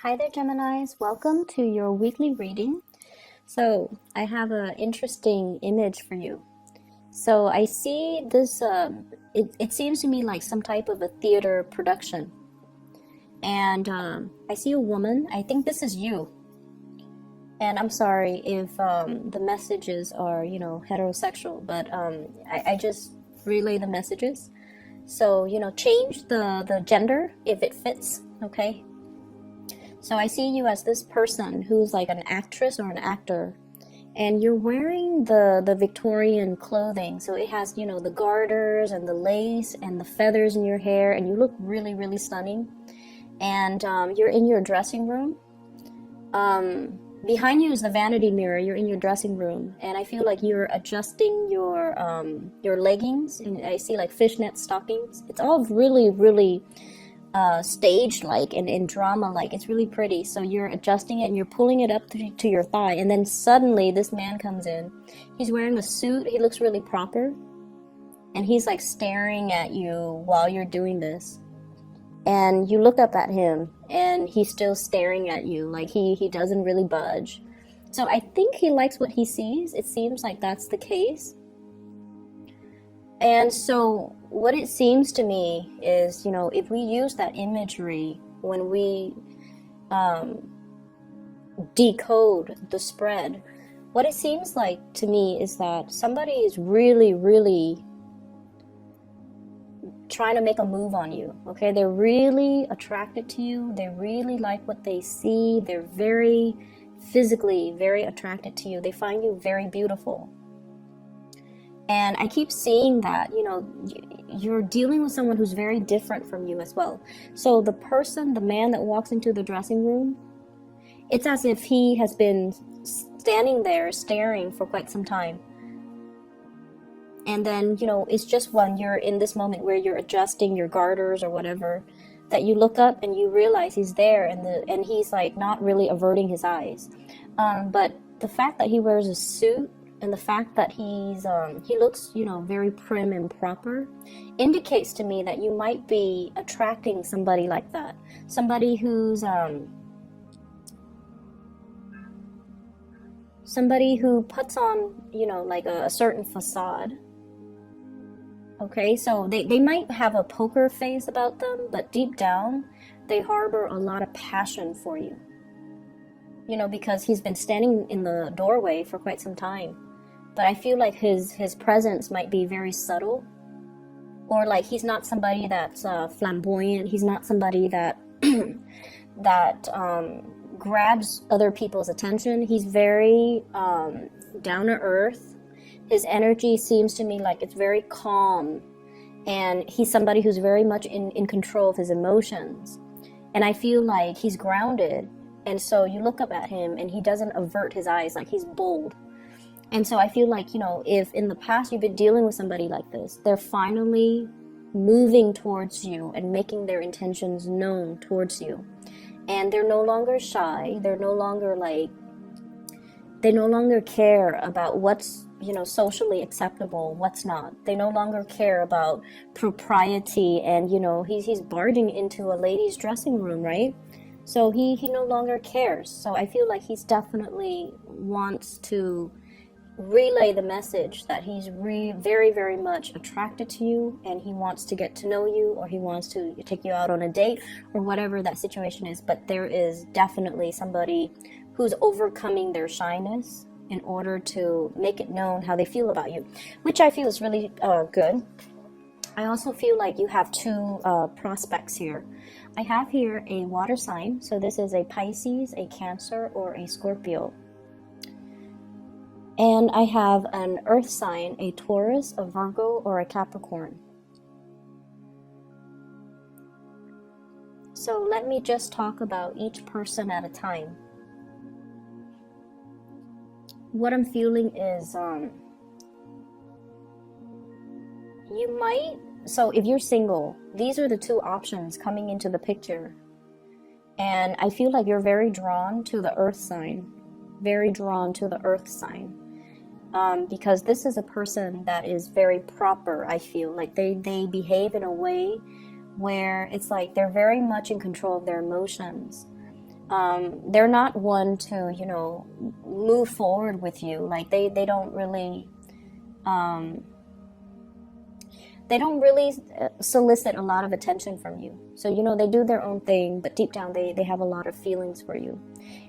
Hi there, Geminis. Welcome to your weekly reading. So, I have an interesting image for you. So, I see this, it seems to me like some type of a theater production. And I see a woman. I think this is you. And I'm sorry if the messages are, heterosexual, but I just relay the messages. So, change the gender if it fits, okay? So I see you as this person who's like an actress or an actor, and you're wearing the Victorian clothing. So it has, the garters and the lace and the feathers in your hair, and you look really, really stunning. And you're in your dressing room. Behind you is the vanity mirror. You're in your dressing room, and I feel like you're adjusting your leggings, and I see like fishnet stockings. It's all really, really stage like and drama like. It's really pretty. So you're adjusting it and you're pulling it up to your thigh, and then suddenly this man comes in. He's wearing a suit. He looks really proper, and he's like staring at you while you're doing this, and you look up at him and he's still staring at you, like he doesn't really budge. So I think he likes what he sees. It seems like that's the case. And so what it seems to me is, if we use that imagery when we decode the spread, what it seems like to me is that somebody is really, really trying to make a move on you, okay? They're really attracted to you. They really like what they see. They're very physically very attracted to you. They find you very beautiful. And I keep seeing that, you're dealing with someone who's very different from you as well. So the man that walks into the dressing room, it's as if he has been standing there staring for quite some time. And then, it's just when you're in this moment where you're adjusting your garters or whatever, that you look up and you realize he's there, and he's like not really averting his eyes. But the fact that he wears a suit, and the fact that he looks, very prim and proper, indicates to me that you might be attracting somebody like that. Somebody who puts on, like a certain facade. Okay, so they might have a poker face about them, but deep down, they harbor a lot of passion for you. Because he's been standing in the doorway for quite some time. But I feel like his presence might be very subtle, or like he's not somebody that's flamboyant. He's not somebody that grabs other people's attention. He's very down to earth. His energy seems to me like it's very calm, and he's somebody who's very much in control of his emotions. And I feel like he's grounded, and so you look up at him and he doesn't avert his eyes, like he's bold. And so I feel like, if in the past you've been dealing with somebody like this, they're finally moving towards you and making their intentions known towards you. And they're no longer shy. They no longer care about what's, socially acceptable, what's not. They no longer care about propriety, and, he's barging into a lady's dressing room, right? So he no longer cares. So I feel like he's definitely wants to relay the message that he's very, very much attracted to you, and he wants to get to know you, or he wants to take you out on a date, or whatever that situation is. But there is definitely somebody who's overcoming their shyness in order to make it known how they feel about you, which I feel is really good. I also feel like you have two prospects here. I have here a water sign, so this is a Pisces, a Cancer, or a Scorpio. And I have an earth sign, a Taurus, a Virgo, or a Capricorn. So let me just talk about each person at a time. What I'm feeling is, so if you're single, these are the two options coming into the picture. And I feel like you're very drawn to the earth sign. Because this is a person that is very proper. I feel like they behave in a way where it's like they're very much in control of their emotions. they're not one to, move forward with you. Like they don't really, solicit a lot of attention from you. So, they do their own thing, but deep down they have a lot of feelings for you.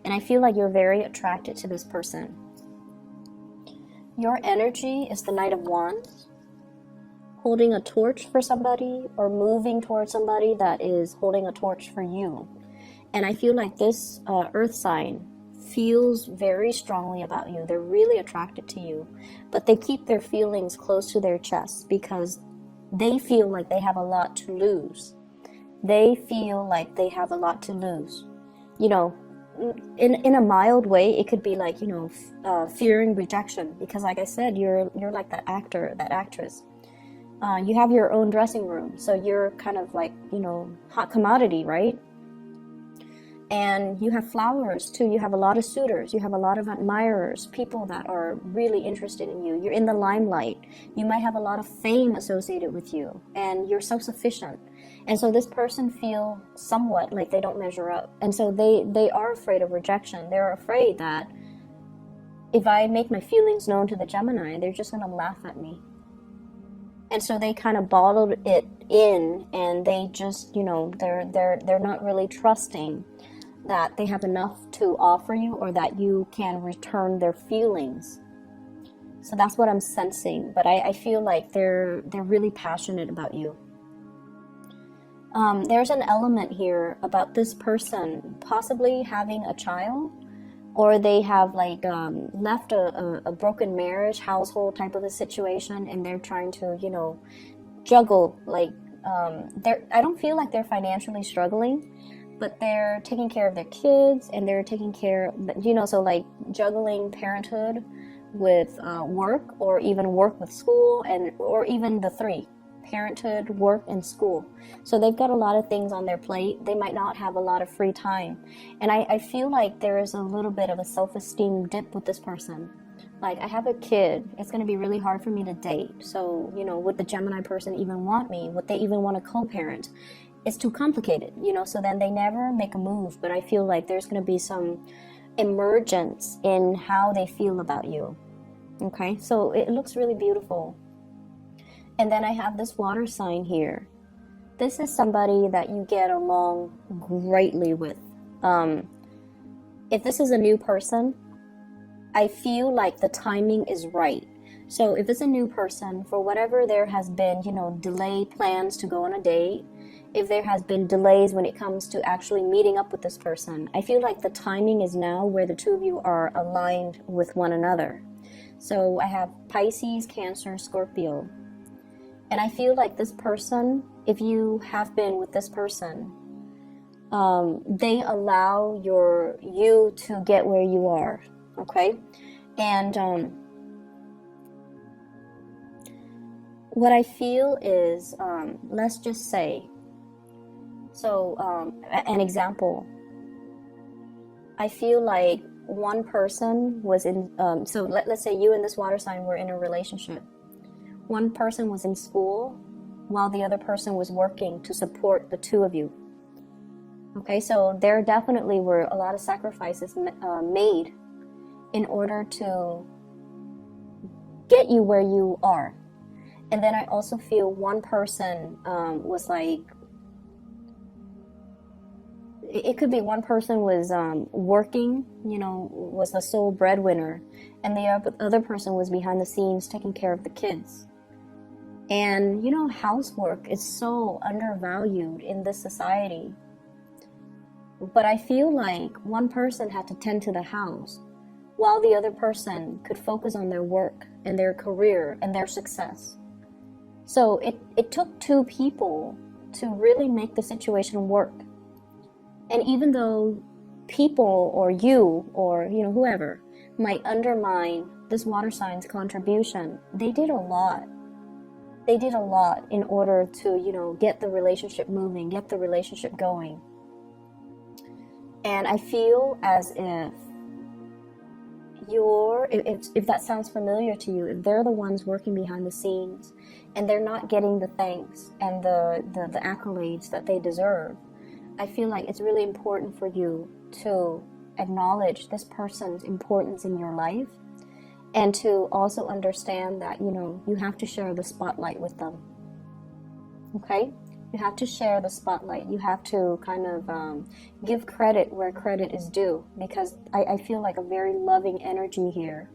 And I feel like you're very attracted to this person. Your energy is the Knight of Wands, holding a torch for somebody or moving towards somebody that is holding a torch for you. And I feel like this earth sign feels very strongly about you. They're really attracted to you, but they keep their feelings close to their chest because they feel like they have a lot to lose. They feel like they have a lot to lose. In a mild way, it could be like, fearing rejection, because like I said, you're like that actor, that actress. You have your own dressing room, so you're kind of like, hot commodity, right? And you have flowers too. You have a lot of suitors. You have a lot of admirers, people that are really interested in you. You're in the limelight. You might have a lot of fame associated with you, and you're self-sufficient. And so this person feels somewhat like they don't measure up. And so they are afraid of rejection. They're afraid that if I make my feelings known to the Gemini, they're just going to laugh at me. And so they kind of bottled it in, and they just, they're not really trusting that they have enough to offer you, or that you can return their feelings. So that's what I'm sensing. But I feel like they're really passionate about you. There's an element here about this person possibly having a child, or they have like left a broken marriage, household type of a situation, and they're trying to, juggle. Like I don't feel like they're financially struggling, but they're taking care of their kids, and they're taking care, so like juggling parenthood with work, or even work with school, or even the three: parenthood, work, and school. So they've got a lot of things on their plate. They might not have a lot of free time. And I feel like there is a little bit of a self-esteem dip with this person. Like, I have a kid. It's going to be really hard for me to date. So, would the Gemini person even want me? Would they even want to co-parent? It's too complicated, so then they never make a move. But I feel like there's going to be some emergence in how they feel about you. Okay, so it looks really beautiful. And then I have this water sign here. This is somebody that you get along greatly with. If this is a new person, I feel like the timing is right. So if it's a new person, for whatever there has been, delayed plans to go on a date, if there has been delays when it comes to actually meeting up with this person, I feel like the timing is now where the two of you are aligned with one another. So I have Pisces, Cancer, Scorpio. And I feel like this person, if you have been with this person, they allow you to get where you are, okay? And what I feel is, let's just say, an example. I feel like one person was in, let's say you and this water sign were in a relationship. One person was in school while the other person was working to support the two of you. Okay, so there definitely were a lot of sacrifices made in order to get you where you are. And then I also feel one person was like, it could be one person was working, was the sole breadwinner, and the other person was behind the scenes taking care of the kids. And, housework is so undervalued in this society. But I feel like one person had to tend to the house while the other person could focus on their work and their career and their success. So it took two people to really make the situation work. And even though people or you or, whoever might undermine this water sign's contribution, they did a lot. They did a lot in order to, get the relationship moving, get the relationship going. And I feel as if if that sounds familiar to you, if they're the ones working behind the scenes and they're not getting the thanks and the accolades that they deserve, I feel like it's really important for you to acknowledge this person's importance in your life, and to also understand that, you know, you have to share the spotlight with them. Okay? You have to share the spotlight. You have to kind of give credit where credit is due, because I feel like a very loving energy here,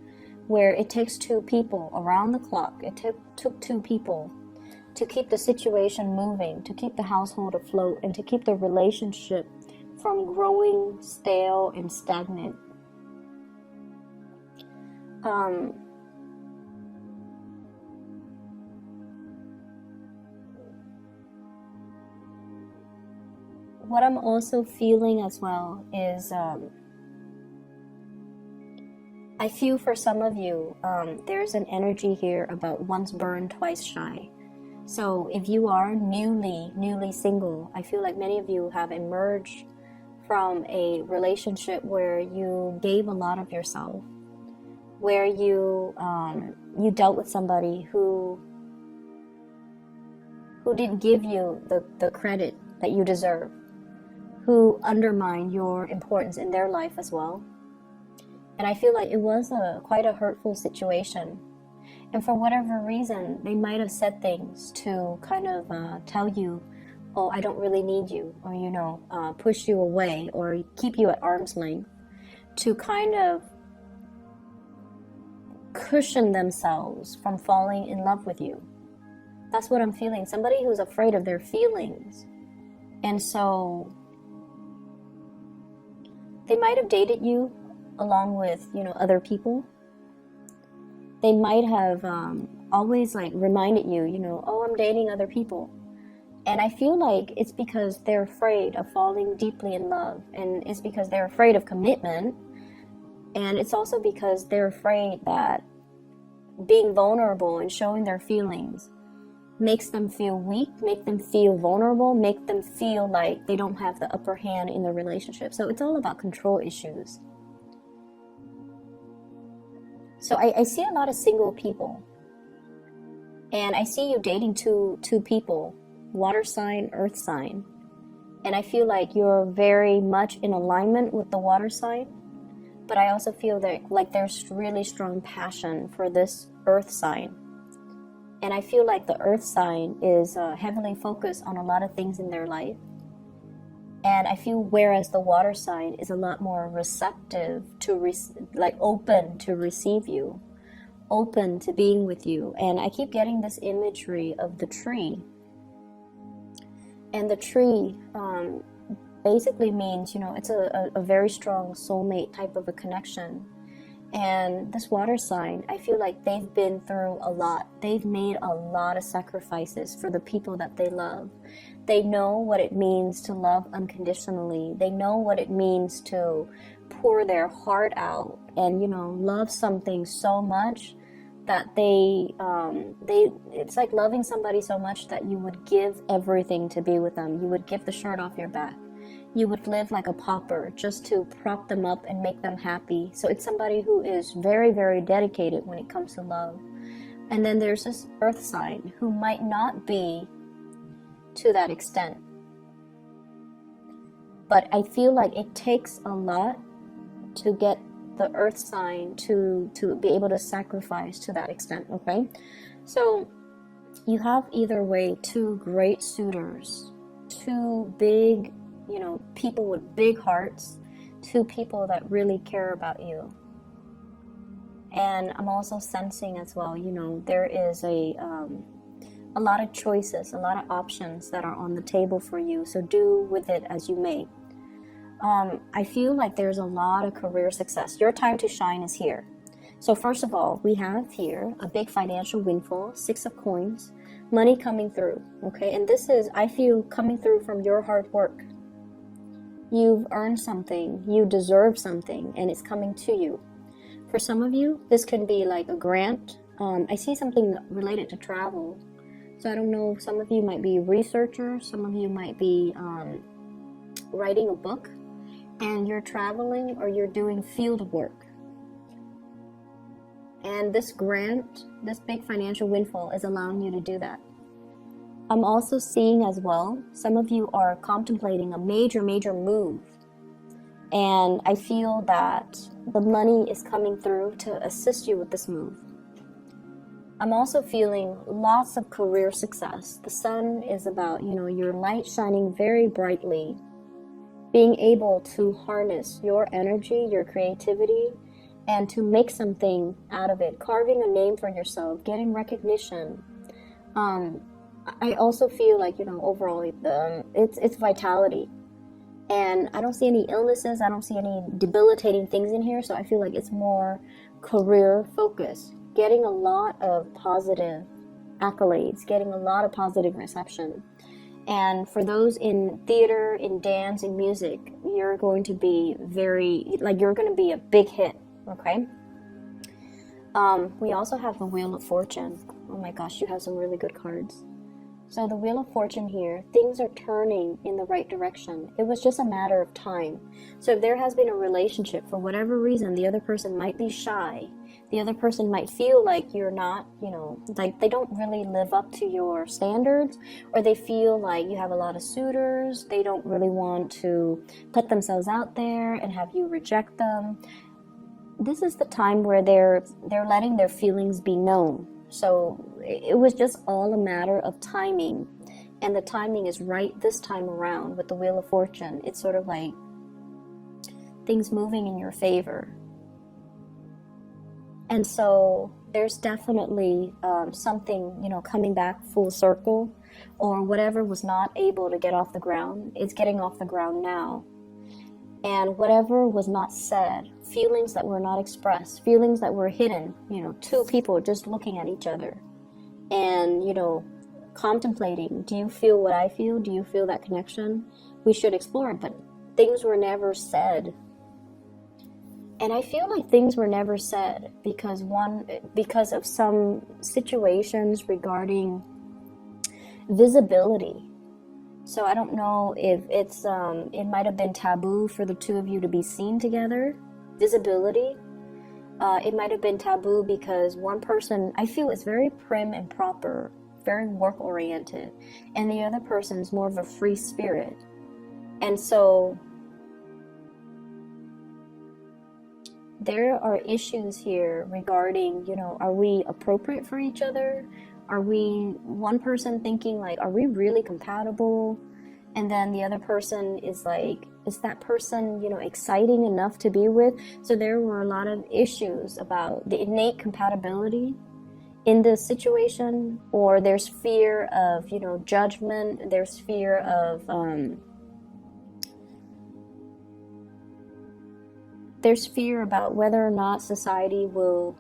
where it takes two people around the clock. It took two people to keep the situation moving, to keep the household afloat, and to keep the relationship from growing stale and stagnant. What I'm also feeling as well is I feel for some of you, there's an energy here about once burned, twice shy. So if you are newly single, I feel like many of you have emerged from a relationship where you gave a lot of yourself, where you dealt with somebody who didn't give you the credit that you deserve, who undermined your importance in their life as well. And I feel like it was quite a hurtful situation. And for whatever reason, they might have said things to kind of tell you, oh, I don't really need you, or, you know, push you away or keep you at arm's length, to kind of cushion themselves from falling in love with you. That's what I'm feeling. Somebody who's afraid of their feelings. And so they might have dated you along with, you know, other people. They might have always like reminded you, you know, oh, I'm dating other people. And I feel like it's because they're afraid of falling deeply in love. And it's because they're afraid of commitment. And it's also because they're afraid that being vulnerable and showing their feelings makes them feel weak, make them feel vulnerable, make them feel like they don't have the upper hand in the relationship. So it's all about control issues. So I see a lot of single people. And I see you dating two people, water sign, earth sign. And I feel like you're very much in alignment with the water sign. But I also feel that like there's really strong passion for this earth sign. And I feel like the earth sign is heavily focused on a lot of things in their life. And I feel whereas the water sign is a lot more receptive to, open to receive you, open to being with you. And I keep getting this imagery of the tree. And the tree basically means, you know, it's a very strong soulmate type of a connection. And this water sign, I feel like they've been through a lot. They've made a lot of sacrifices for the people that they love. They know what it means to love unconditionally. They know what it means to pour their heart out and, you know, love something so much that it's like loving somebody so much that you would give everything to be with them. You would give the shirt off your back. You would live like a pauper just to prop them up and make them happy. So it's somebody who is very, very dedicated when it comes to love. And then there's this earth sign who might not be to that extent. But I feel like it takes a lot to get the earth sign to be able to sacrifice to that extent, okay? So you have either way two great suitors, two big, you know, people with big hearts, two people that really care about you. And I'm also sensing as well, you know, there is a lot of choices, a lot of options that are on the table for you. So do with it as you may. I feel like there's a lot of career success. Your time to shine is here. So first of all, we have here a big financial windfall, 6 of coins, money coming through, okay? And this is, I feel, coming through from your hard work. You've earned something, you deserve something, and it's coming to you. For some of you, this can be like a grant. I see something related to travel. So I don't know, some of you might be researchers, some of you might be writing a book, and you're traveling or you're doing field work. And this grant, this big financial windfall is allowing you to do that. I'm also seeing as well, some of you are contemplating a major move. And I feel that the money is coming through to assist you with this move. I'm also feeling lots of career success. The sun is about, your light shining very brightly, being able to harness your energy, your creativity, and to make something out of it, carving a name for yourself, getting recognition. I also feel like, overall, it's vitality. And I don't see any illnesses. I don't see any debilitating things in here. So I feel like it's more career focused, getting a lot of positive accolades, getting a lot of positive reception. And for those in theater, in dance, in music, you're going to be you're going to be a big hit. Okay. We also have the Wheel of Fortune. Oh my gosh, you have some really good cards. So the Wheel of Fortune here, things are turning in the right direction. It was just a matter of time. So if there has been a relationship, for whatever reason, the other person might be shy. The other person might feel like you're not, like they don't really live up to your standards, or they feel like you have a lot of suitors. They don't really want to put themselves out there and have you reject them. This is the time where they're letting their feelings be known. So it was just all a matter of timing, and the timing is right this time around with the Wheel of Fortune. It's sort of like things moving in your favor. And so there's definitely something, coming back full circle, or whatever was not able to get off the ground, it's getting off the ground now. And whatever was not said, feelings that were not expressed, feelings that were hidden, two people just looking at each other and, contemplating, do you feel what I feel? Do you feel that connection? We should explore it, but things were never said. And I feel like things were never said because of some situations regarding visibility. So I don't know if it might have been taboo for the two of you to be seen together. Visibility. It might have been taboo because one person, I feel, is very prim and proper, very work oriented, and the other person is more of a free spirit. And so there are issues here regarding, are we appropriate for each other? Are we, one person thinking like, are we really compatible? And then the other person is like, is that person, exciting enough to be with? So there were a lot of issues about the innate compatibility in this situation, or there's fear of, judgment. There's fear of, there's fear about whether or not society will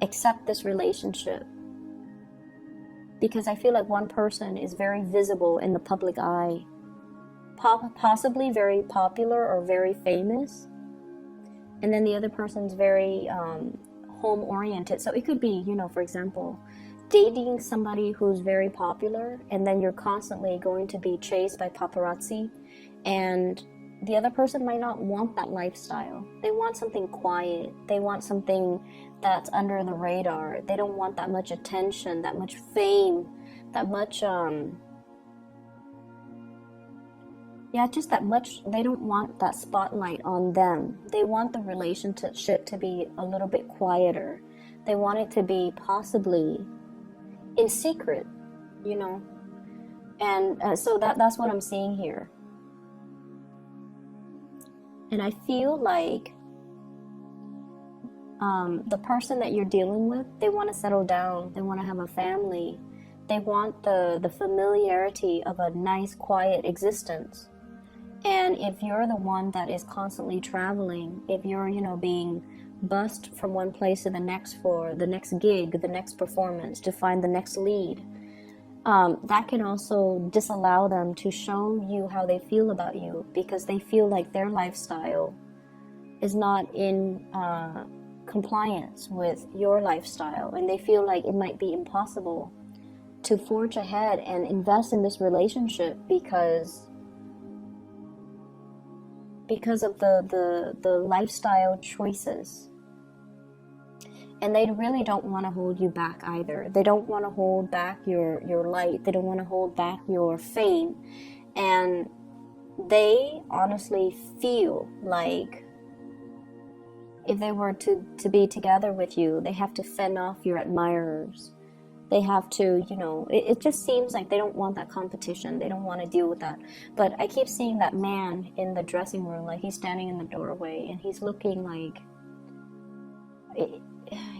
accept this relationship. Because I feel like one person is very visible in the public eye, possibly very popular or very famous, and then the other person's very home-oriented. So it could be, for example, dating somebody who's very popular, and then you're constantly going to be chased by paparazzi, and the other person might not want that lifestyle. They want something quiet. They want something that's under the radar. They don't want that much attention, that much fame, that much, just that much. They don't want that spotlight on them. They want the relationship to be a little bit quieter. They want it to be possibly in secret, And so that's what I'm seeing here. And I feel like the person that you're dealing with, they want to settle down. They want to have a family. They want the familiarity of a nice, quiet existence. And if you're the one that is constantly traveling, if you're, being bussed from one place to the next for the next gig, the next performance, to find the next lead, that can also disallow them to show you how they feel about you, because they feel like their lifestyle is not in compliance with your lifestyle, and they feel like it might be impossible to forge ahead and invest in this relationship because of the lifestyle choices. And they really don't want to hold you back either. They don't want to hold back your light. They don't want to hold back your fame. And they honestly feel like if they were to be together with you, they have to fend off your admirers. They have to, you know, it just seems like they don't want that competition. They don't want to deal with that. But I keep seeing that man in the dressing room, like he's standing in the doorway and he's looking like,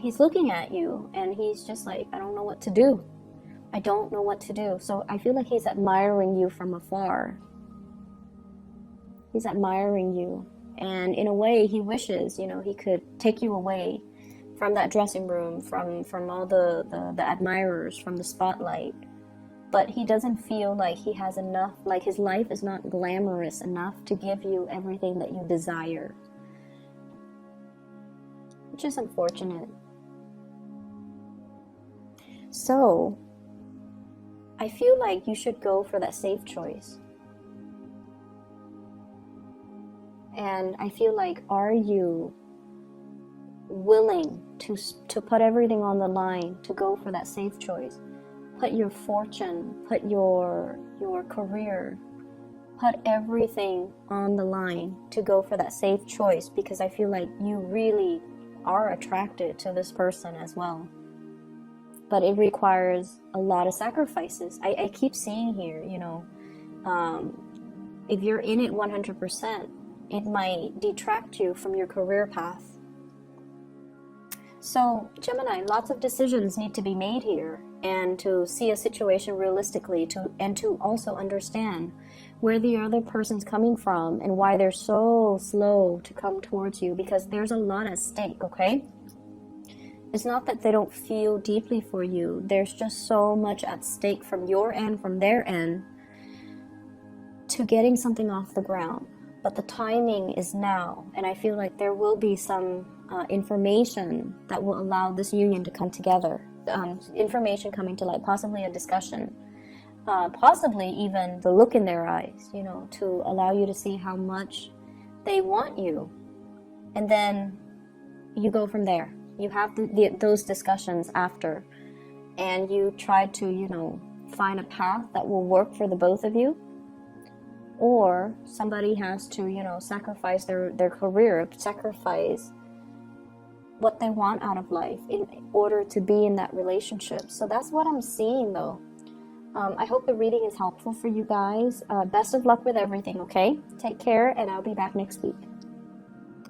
he's looking at you and he's just like, I don't know what to do. I don't know what to do. So I feel like he's admiring you from afar. He's admiring you. And in a way, he wishes, you know, he could take you away from that dressing room, from all the admirers, from the spotlight. But he doesn't feel like he has enough, like his life is not glamorous enough to give you everything that you desire. Which is unfortunate. So, I feel like you should go for that safe choice. And I feel like, are you willing to put everything on the line to go for that safe choice? Put your fortune, put your career, put everything on the line to go for that safe choice, because I feel like you really are attracted to this person as well. But it requires a lot of sacrifices. I keep seeing here, you know, if you're in it 100%, it might detract you from your career path. So, Gemini, lots of decisions need to be made here, and to see a situation realistically, and to also understand where the other person's coming from and why they're so slow to come towards you, because there's a lot at stake, okay? It's not that they don't feel deeply for you. There's just so much at stake from your end, from their end, to getting something off the ground. But the timing is now, and I feel like there will be some information that will allow this union to come together. Information coming to light, possibly a discussion, possibly even the look in their eyes, you know, to allow you to see how much they want you. And then you go from there. You have those discussions after, and you try to, you know, find a path that will work for the both of you. Or somebody has to, you know, sacrifice their career, sacrifice what they want out of life in order to be in that relationship. So that's what I'm seeing, though. I hope the reading is helpful for you guys. Best of luck with everything, okay? Take care, and I'll be back next week.